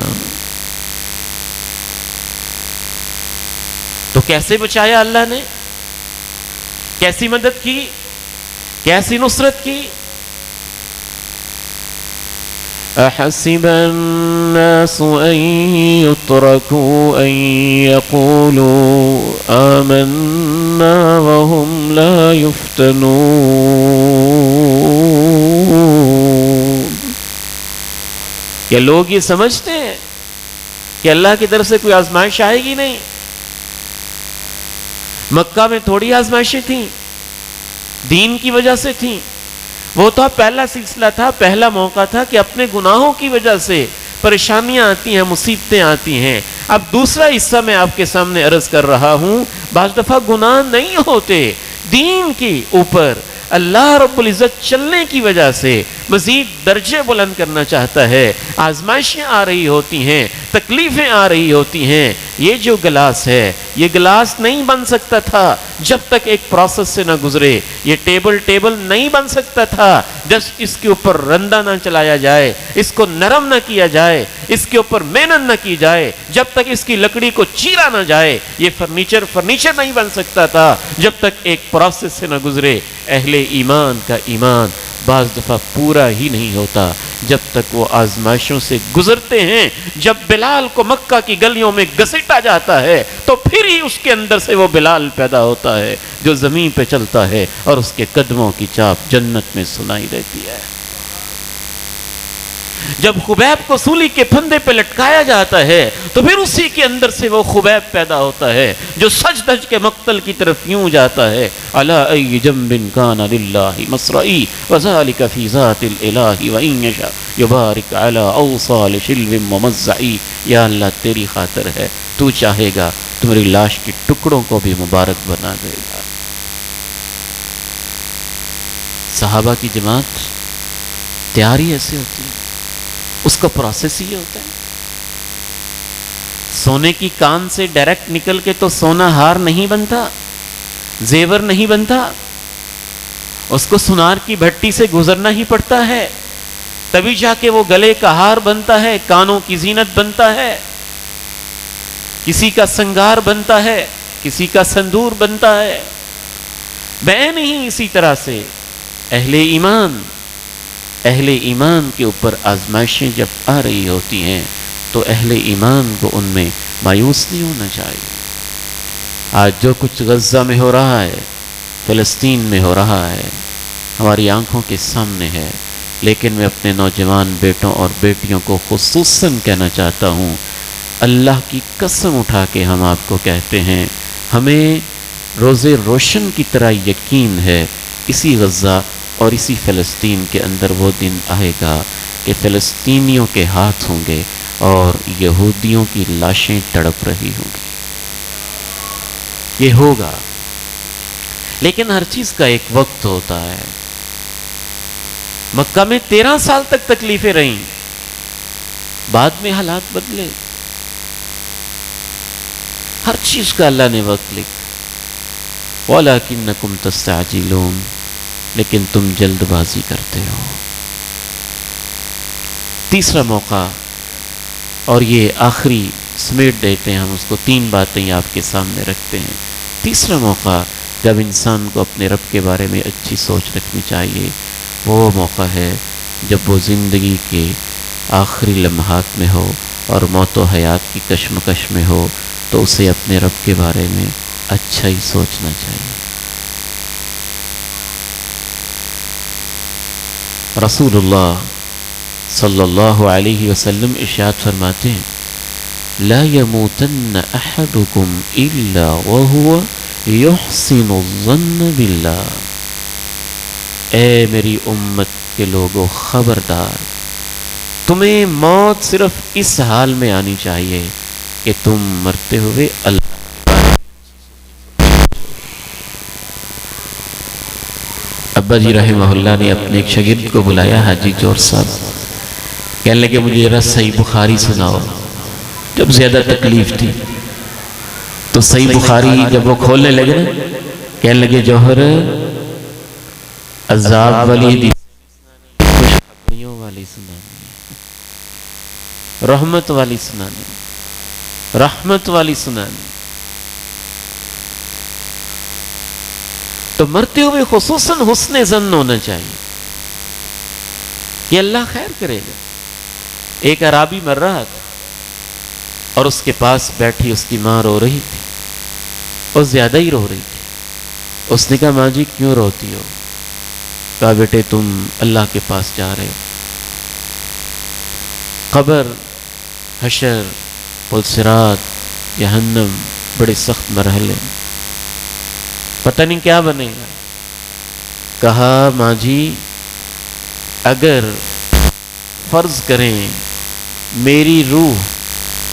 تو کیسے بچایا اللہ نے, کیسی مدد کی, کیسی نصرت کی. احسب الناس ان يتركوا ان يقولوا آمنا وهم لا يفتنون. کیا لوگ یہ سمجھتے ہیں کہ اللہ کی طرف سے کوئی آزمائش آئے گی؟ نہیں. مکہ میں تھوڑی آزمائشیں تھیں, دین کی وجہ سے تھیں. وہ تو پہلا سلسلہ تھا, پہلا موقع تھا کہ اپنے گناہوں کی وجہ سے پریشانیاں آتی ہیں, مصیبتیں آتی ہیں. اب دوسرا حصہ میں آپ کے سامنے عرض کر رہا ہوں. بعض دفعہ گناہ نہیں ہوتے, دین کے اوپر اللہ رب العزت چلنے کی وجہ سے مزید درجے بلند کرنا چاہتا ہے. آزمائشیں آ رہی ہوتی ہیں, تکلیفیں آ رہی ہوتی ہیں. یہ جو گلاس ہے یہ گلاس نہیں بن سکتا تھا جب تک ایک پروسیس سے نہ گزرے. یہ ٹیبل نہیں بن سکتا تھا جب اس کے اوپر رندہ نہ چلایا جائے, اس کو نرم نہ کیا جائے, اس کے اوپر محنت نہ کی جائے, جب تک اس کی لکڑی کو چیرا نہ جائے. یہ فرنیچر نہیں بن سکتا تھا جب تک ایک پروسیس سے نہ گزرے. اہل ایمان کا ایمان بعض دفعہ پورا ہی نہیں ہوتا جب تک وہ آزمائشوں سے گزرتے ہیں. جب بلال کو مکہ کی گلیوں میں گھسیٹا جاتا ہے تو پھر ہی اس کے اندر سے وہ بلال پیدا ہوتا ہے جو زمین پہ چلتا ہے اور اس کے قدموں کی چاپ جنت میں سنائی دیتی ہے. جب خبیب کو سولی کے پھندے پہ لٹکایا جاتا ہے تو پھر اسی کے اندر سے وہ خبیب پیدا ہوتا ہے جو سج دج کے مقتل کی طرف یوں جاتا ہے. علی ای جنب کان للہ مصرعی وذلک فی ذات الالہ وان یشاء یبارک علی اوصال شلو ممزعی. یا اللہ تیری خاطر ہے, تو چاہے گا تو میری لاش کے ٹکڑوں کو بھی مبارک بنا دے گا. صحابہ کی جماعت تیاری ایسے ہوتی ہے, اس کا پروسیس یہ ہوتا ہے. سونے کی کان سے ڈائریکٹ نکل کے تو سونا ہار نہیں بنتا, زیور نہیں بنتا. اس کو سونار کی بھٹی سے گزرنا ہی پڑتا ہے, تبھی جا کے وہ گلے کا ہار بنتا ہے, کانوں کی زینت بنتا ہے, کسی کا سنگار بنتا ہے, کسی کا سندور بنتا ہے. بین ہی اسی طرح سے اہل ایمان کے اوپر آزمائشیں جب آ رہی ہوتی ہیں تو اہل ایمان کو ان میں مایوس نہیں ہونا چاہیے. آج جو کچھ غزہ میں ہو رہا ہے, فلسطین میں ہو رہا ہے, ہماری آنکھوں کے سامنے ہے. لیکن میں اپنے نوجوان بیٹوں اور بیٹیوں کو خصوصاً کہنا چاہتا ہوں, اللہ کی قسم اٹھا کے ہم آپ کو کہتے ہیں, ہمیں روز روشن کی طرح یقین ہے اسی غزہ اور اسی فلسطین کے اندر وہ دن آئے گا کہ فلسطینیوں کے ہاتھ ہوں گے اور یہودیوں کی لاشیں تڑپ رہی ہوں گی. یہ ہوگا, لیکن ہر چیز کا ایک وقت ہوتا ہے. مکہ میں 13 سال تک تکلیفیں رہیں, بعد میں حالات بدلے. ہر چیز کا اللہ نے وقت لکھا. وَلَكِنَّكُمْ تَسْتَعْجِلُونَ, لیکن تم جلد بازی کرتے ہو. تیسرا موقع, اور یہ آخری سمیٹ دیتے ہیں ہم اس کو, 3 باتیں آپ کے سامنے رکھتے ہیں. تیسرا موقع جب انسان کو اپنے رب کے بارے میں اچھی سوچ رکھنی چاہیے, وہ موقع ہے جب وہ زندگی کے آخری لمحات میں ہو اور موت و حیات کی کشمکش میں ہو, تو اسے اپنے رب کے بارے میں اچھا ہی سوچنا چاہیے. رسول اللہ صلی اللہ علیہ وسلم ارشاد فرماتے ہیں لا يموتن احدكم الا وهو يحسن الظن باللہ، اے میری امت کے لوگوں خبردار، تمہیں موت صرف اس حال میں آنی چاہیے کہ تم مرتے ہوئے اللہ ابا جی رحمہ اللہ نے اپنے ایک شاگرد کو بلایا، حاجی جوہر صاحب، کہنے لگے مجھے ذرا صحیح بخاری سناؤ۔ جب زیادہ تکلیف تھی تو صحیح بخاری جب وہ کھولنے لگے نا، کہنے لگے جوہر عذاب والی حدیث خوشخبریوں والی سنانی، رحمت والی سنانی، رحمت والی سنانی۔ تو مرتے ہوئے خصوصاً حسن ظن ہونا چاہیے کہ اللہ خیر کرے گا۔ ایک اعرابی مر رہا تھا اور اس کے پاس بیٹھی اس کی ماں رو رہی تھی، اور زیادہ ہی رو رہی تھی۔ اس نے کہا ماں جی کیوں روتی ہو؟ کہا بیٹے تم اللہ کے پاس جا رہے ہو، قبر، حشر، پلسرات، جہنم، بڑے سخت مرحلے، پتہ نہیں کیا بنے گا۔ کہا ماں جی اگر فرض کریں میری روح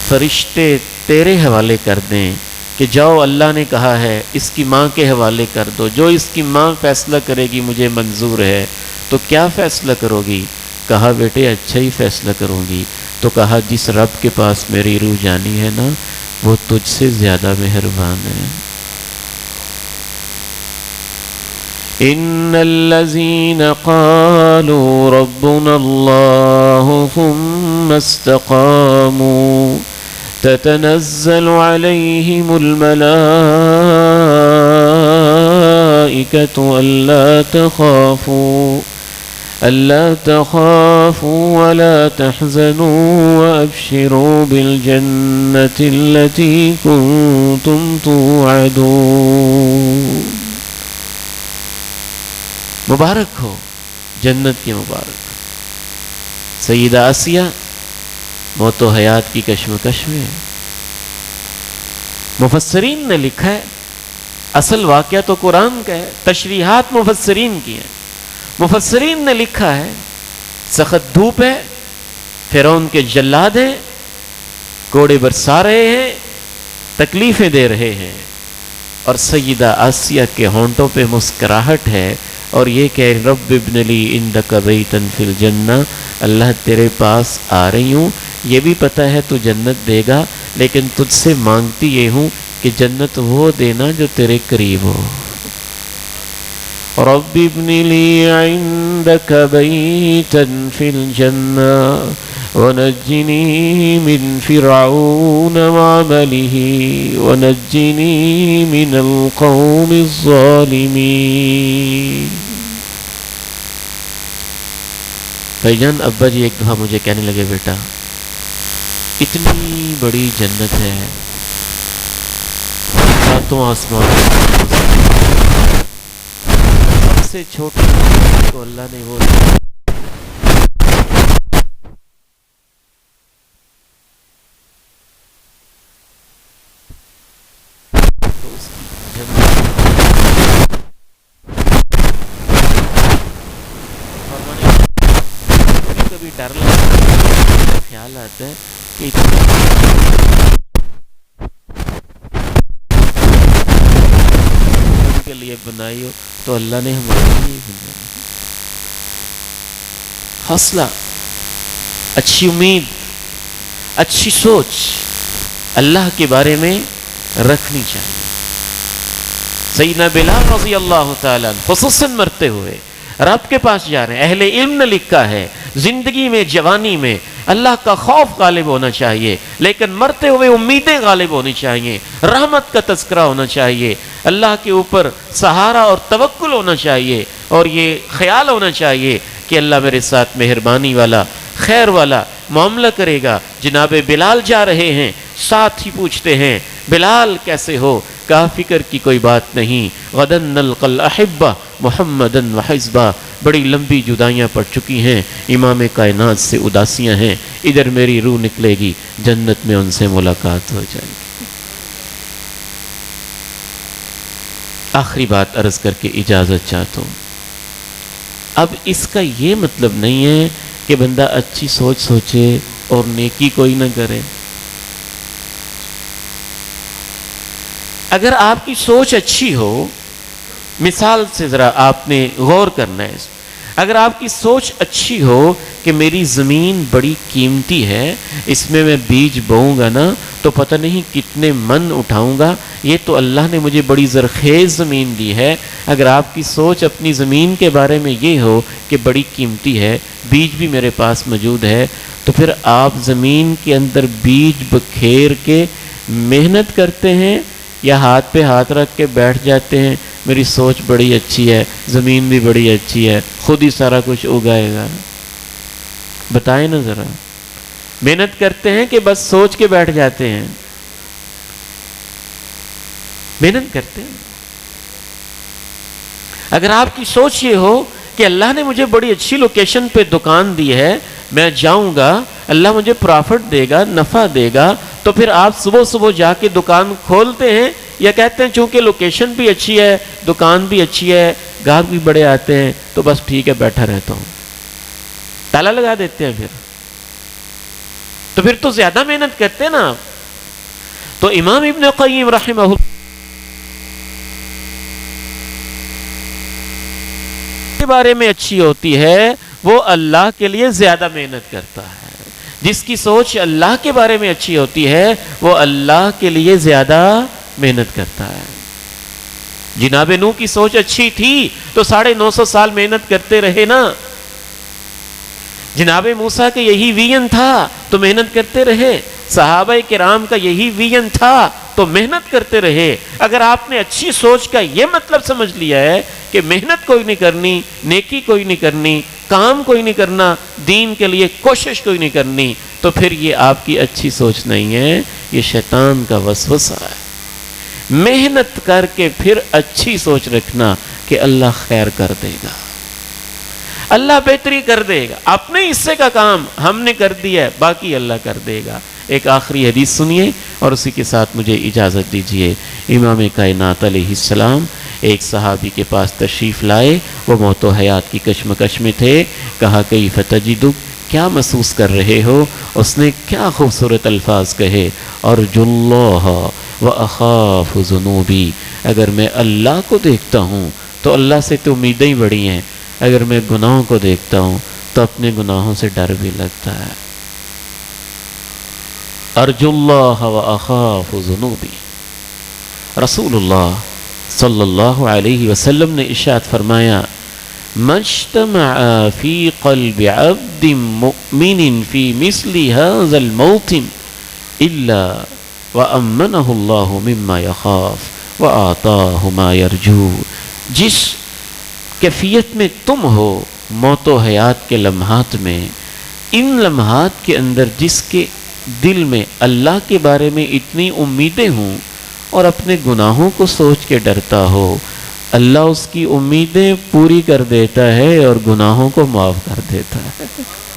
فرشتے تیرے حوالے کر دیں کہ جاؤ اللہ نے کہا ہے اس کی ماں کے حوالے کر دو، جو اس کی ماں فیصلہ کرے گی مجھے منظور ہے، تو کیا فیصلہ کرو گی؟ کہا بیٹے اچھا ہی فیصلہ کروں گی۔ تو کہا جس رب کے پاس میری روح جانی ہے نا وہ تجھ سے زیادہ مہربان ہے۔ ان الذين قالوا ربنا الله ثم استقاموا تتنزل عليهم الملائكة ألا تخافوا ولا تحزنوا وأبشروا بالجنة التي كنتم توعدون۔ مبارک ہو، جنت کی مبارک۔ سیدہ آسیہ موت و حیات کی کشمکش میں، مفسرین نے لکھا ہے، اصل واقعہ تو قرآن کا ہے، تشریحات مفسرین کی ہیں۔ مفسرین نے لکھا ہے سخت دھوپ ہے، فرعون کے جلاد ہیں، کوڑے برسا رہے ہیں، تکلیفیں دے رہے ہیں، اور سیدہ آسیہ کے ہونٹوں پہ مسکراہٹ ہے، اور یہ کہ رب ابن لی عندک بیتا فی الجنہ، اللہ تیرے پاس آ رہی ہوں، یہ بھی پتہ ہے تو جنت دے گا، لیکن تجھ سے مانگتی یہ ہوں کہ جنت وہ دینا جو تیرے قریب ہو۔ رب ابن لی عندک بیتا فی الجنہ ونجنی من فرعون وعملہ ونجنی من القوم الظالمین۔ بھائی جان ابا جی ایک دفعہ مجھے کہنے لگے بیٹا اتنی بڑی جنت ہے، ساتوں آسمان سب سے چھوٹی کو اللہ نے وہ کبھی ڈر لگتا ہے، خیال آتا ہے کہ کے لیے بنائی ہو تو اللہ نے ہمارے لیے بنائی۔ حوصلہ، اچھی امید، اچھی سوچ اللہ کے بارے میں رکھنی چاہیے۔ سیدنا بلال رضی اللہ تعالیٰ خصوصاً مرتے ہوئے رب کے پاس جا رہے ہیں، اہل علم نے لکھا ہے زندگی میں، جوانی میں اللہ کا خوف غالب ہونا چاہیے، لیکن مرتے ہوئے امیدیں غالب ہونی چاہیے، رحمت کا تذکرہ ہونا چاہیے، اللہ کے اوپر سہارا اور توکل ہونا چاہیے، اور یہ خیال ہونا چاہیے کہ اللہ میرے ساتھ مہربانی والا، خیر والا معاملہ کرے گا۔ جناب بلال جا رہے ہیں ساتھ ہی پوچھتے ہیں بلال کیسے ہو؟ کہا فکر کی کوئی بات نہیں، غدن نلقى الأحبة محمدا وحزبا، بڑی لمبی جدائیاں پڑ چکی ہیں، امام کائنات سے اداسیاں ہیں، ادھر میری روح نکلے گی، جنت میں ان سے ملاقات ہو جائے گی۔ آخری بات عرض کر کے اجازت چاہتا ہوں۔ اب اس کا یہ مطلب نہیں ہے کہ بندہ اچھی سوچ سوچے اور نیکی کوئی نہ کرے۔ اگر آپ کی سوچ اچھی ہو، مثال سے ذرا آپ نے غور کرنا ہے، اگر آپ کی سوچ اچھی ہو کہ میری زمین بڑی قیمتی ہے، اس میں بیج بوؤں گا نا تو پتہ نہیں کتنے من اٹھاؤں گا، یہ تو اللہ نے مجھے بڑی زرخیز زمین دی ہے۔ اگر آپ کی سوچ اپنی زمین کے بارے میں یہ ہو کہ بڑی قیمتی ہے، بیج بھی میرے پاس موجود ہے، تو پھر آپ زمین کے اندر بیج بکھیر کے محنت کرتے ہیں یا ہاتھ پہ ہاتھ رکھ کے بیٹھ جاتے ہیں میری سوچ بڑی اچھی ہے، زمین بھی بڑی اچھی ہے، خود ہی سارا کچھ اگائے گا؟ بتائیں نا ذرا۔ محنت کرتے ہیں کہ بس سوچ کے بیٹھ جاتے ہیں؟ محنت کرتے ہیں۔ اگر آپ کی سوچ یہ ہو کہ اللہ نے مجھے بڑی اچھی لوکیشن پہ دکان دی ہے، میں جاؤں گا، اللہ مجھے پرافٹ دے گا، نفع دے گا، تو پھر آپ صبح صبح جا کے دکان کھولتے ہیں یا کہتے ہیں چونکہ لوکیشن بھی اچھی ہے، دکان بھی اچھی ہے، گاہک بھی بڑے آتے ہیں، تو بس ٹھیک ہے بیٹھا رہتا ہوں، تالا لگا دیتے ہیں؟ پھر تو زیادہ محنت کرتے ہیں نا آپ۔ تو امام ابن قیم رحمہ اللہ کے بارے میں اچھی ہوتی ہے، وہ اللہ کے لیے زیادہ محنت کرتا ہے۔ جس کی سوچ اللہ کے بارے میں اچھی ہوتی ہے وہ اللہ کے لیے زیادہ محنت کرتا ہے۔ جناب نوح کی سوچ اچھی تھی تو 950 سال محنت کرتے رہے نا۔ جناب موسیٰ کے یہی ویژن تھا تو محنت کرتے رہے، صحابہ کرام کا یہی ویژن تھا تو محنت کرتے رہے۔ اگر آپ نے اچھی سوچ کا یہ مطلب سمجھ لیا ہے کہ محنت کوئی نہیں کرنی، نیکی کوئی نہیں کرنی، کام کوئی نہیں کرنا، دین کے لیے کوشش کوئی نہیں کرنی، تو پھر یہ آپ کی اچھی سوچ نہیں ہے، یہ شیطان کا وسوسہ ہے۔ محنت کر کے پھر اچھی سوچ رکھنا کہ اللہ خیر کر دے گا، اللہ بہتری کر دے گا، اپنے حصے کا کام ہم نے کر دیا ہے، باقی اللہ کر دے گا۔ ایک آخری حدیث سنیے اور اسی کے ساتھ مجھے اجازت دیجیے۔ امام کائنات علیہ السلام ایک صحابی کے پاس تشریف لائے، وہ موت و حیات کی کشمکش میں تھے۔ کہا کیف تجد، کیا محسوس کر رہے ہو؟ اس نے کیا خوبصورت الفاظ کہے، ارجو اللہ واخاف ذنوبی، اگر میں اللہ کو دیکھتا ہوں تو اللہ سے تو امیدیں بڑی ہیں، اگر میں گناہوں کو دیکھتا ہوں تو اپنے گناہوں سے ڈر بھی لگتا ہے۔ ارجو اللہ واخاف ذنوبی۔ رسول اللہ صلی اللہ علیہ وسلم نے ارشاد فرمایا، مجتمع فی قلب عبد مؤمن فی مثل هذا الموطن الا وامنہ اللہ مما یخاف واعطاہ ما یرجو۔ جس کیفیت میں تم ہو موت و حیات کے لمحات میں، ان لمحات کے اندر جس کے دل میں اللہ کے بارے میں اتنی امیدیں ہوں اور اپنے گناہوں کو سوچ کے ڈرتا ہو، اللہ اس کی امیدیں پوری کر دیتا ہے اور گناہوں کو معاف کر دیتا ہے۔